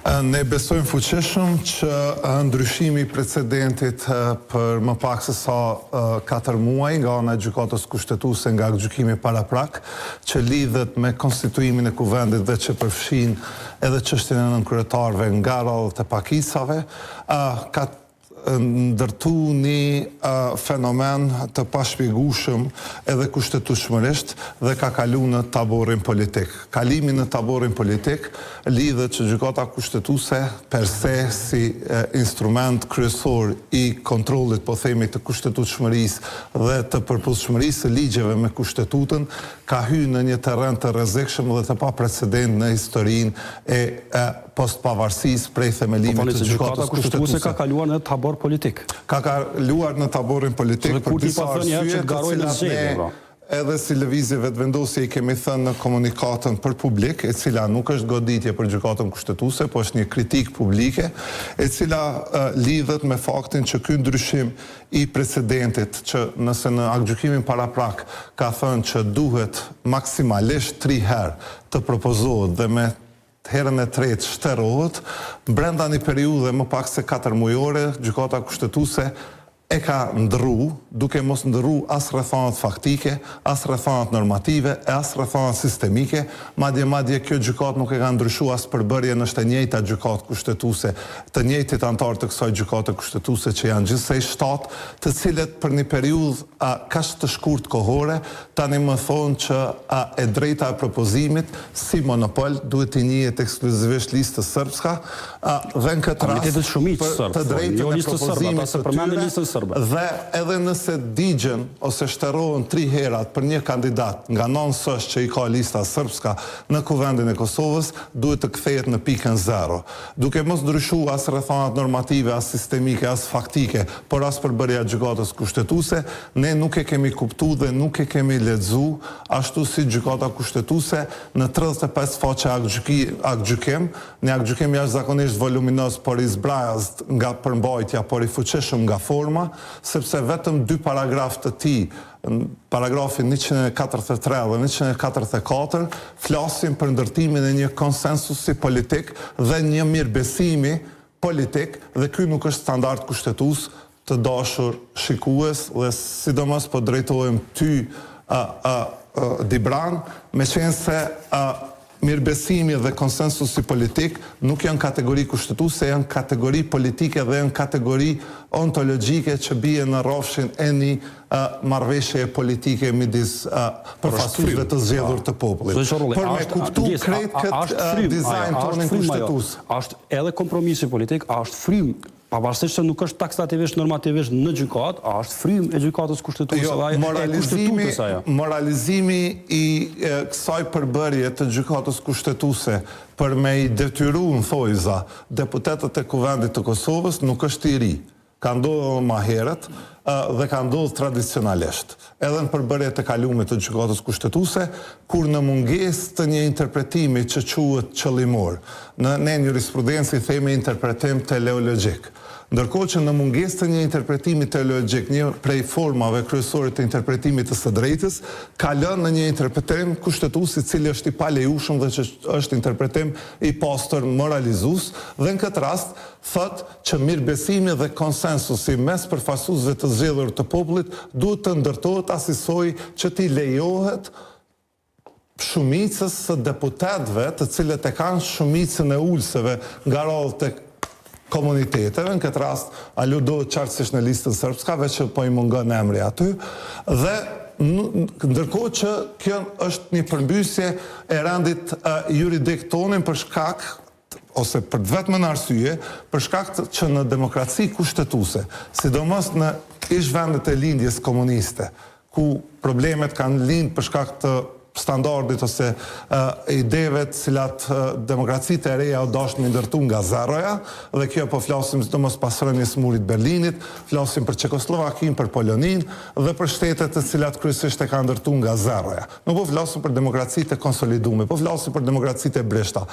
Ne besojmë fuqishëm që ndryshimi i precedentit për më pak se sa 4 muaj nga ana e gjykatës kushtetuese nga gjykimi paraprak, që lidhet me konstituimin e kuvendit dhe që përfshin edhe çështjen e nënkretarëve nga radhët e pakicave, ka ndërtu një fenomen të pashpjegueshëm edhe kushtetueshmërisht dhe ka kalu në taborin politik. Kalimi në taborin politik lidhet që gjykata kushtetuese per se si instrument kryesor i kontrollit, po themi, të kushtetueshmërisë dhe të përputhshmërisë së ligjeve me kushtetutën, ka hyrë në një terren të rrezikshëm dhe të paprecedent në historinë e postpavarësisë prej themelimit të gjykatës kushtetuese. Ka kaluar në tabor politik. Ka kaluar në taborin politik për disa arsye të cilat ne edhe si lëvizje vetëvendosje i kemi thënë në komunikatën për publik, e cila nuk është goditje për gjykatën kushtetuese, po është një kritikë publike, e cila lidhet me faktin që ky ndryshim i precedentit, që nëse në aktgjykimin paraprak ka thënë që duhet maksimalisht 3 herë të propozohet dhe me herën e tretë shterohet, brenda një periudhe më pak se 4 mujore, gjykata kushtetuese e ka ndërru, duke mos ndërru as rrethanat faktike, as rrethanat normative, as rrethanat sistemike, madje kjo gjykatë nuk e ka ndryshuar as përbërjen është e njëjta gjykatë kushtetuese, të njëjtit anëtarë të kësaj gjykate kushtetuese që janë gjithsej 7, të cilët për një periudhë kaq të shkurt kohore tani më thonë që e drejta e propozimit si monopol duhet të njihet ekskluzivisht listës sërbska dhe në këtë rast të drejtën e propozimit të tyre. Dhe edhe nëse digjen ose shterohen 3 herat për një kandidat nga nonësësh që i ka lista sërbska në kuvendin e Kosovës, duhet të kthehet në pikën 0. Duke mos ndryshuar as rrethanat normative, as sistemike, as faktike, por as përbërja e gjykatës kushtetuese, ne nuk e kemi kuptuar dhe nuk e kemi lexuar ashtu si gjykata kushtetuese në 35 faqe aktgjykim, një aktgjykim jashtëzakonisht voluminoz, por i zbrazët nga përmbajtja, por i fuqishëm nga forma, sepse vetëm 2 paragraf të tij, paragrafin 143 dhe 144, flasin për ndërtimin e një konsensusi politik dhe një mirëbesimi politik, dhe ky nuk është standard kushtetues, të dashur shikues, dhe sidomos po drejtohem ty Dibran, meqense mirëbesimi dhe konsensusi politik nuk janë kategori kushtetuese, janë kategori politike dhe janë kategori ontologjike që bie në rrafshin e një marrëveshje politike midis përfaqësuesve të zgjedhur të popullit. Për me kuptu krejt këtë dizajn tonin kushtetues. Është edhe kompromisi politik, është frym, pavarësisht se nuk është taksativisht normativisht në gjykatë, është frym e gjykatës kushtetuese. Moralizimi i kësaj përbërje të gjykatës kushtetuese për me i detyru në thojza deputetët e kuvendit të Kosovës nuk është i ri. Ka ndodhur më herët dhe ka ndodhur tradicionalisht. Edhe në përbërjet e kaluara të gjykatës kushtetuese, kur në mungesë të një interpretimi që quhet qëllimor, në jurisprudencë i themi interpretim teleologjik. Ndërkohë që në mungesë të një interpretimi teleologjik, një prej formave kryesore të interpretimit të së drejtës, ka lënë në një interpretim kushtetues i cili është i palejueshëm dhe që është interpretim i pastër moralizues, dhe në këtë rast thotë që mirëbesimi dhe konsensusi mes përfaqësuesve të zgjedhur të popullit duhet të ndërtohet asisoj që t'i lejohet shumicës së deputetëve, të cilët e kanë shumicën e ulëseve nga radhët e komuniteteve, në këtë rast aludohet qartësisht në listën sërbska, veç që po i mungon emri aty, dhe ndërkohë që kjo është një përmbysje e rendit juridik tonin për shkak ose për vetëm në arsye, për shkak që në demokraci kushtetuese, sidomos në ish vendet e lindjes komuniste, ku problemet kanë lind për shkak të standardit ose ideve të cilat demokracitë e reja u dashnë me ndërtu nga zeroja, dhe kjo po flasim sidomos pas rënies murit Berlinit, flasim për Çekoslovakinë, për Poloninë dhe për shtetet të cilat kryesisht e kanë ndërtu nga zeroja. Nuk po flasim për demokracitë e konsolidume, po flasim për demokracitë e breshta.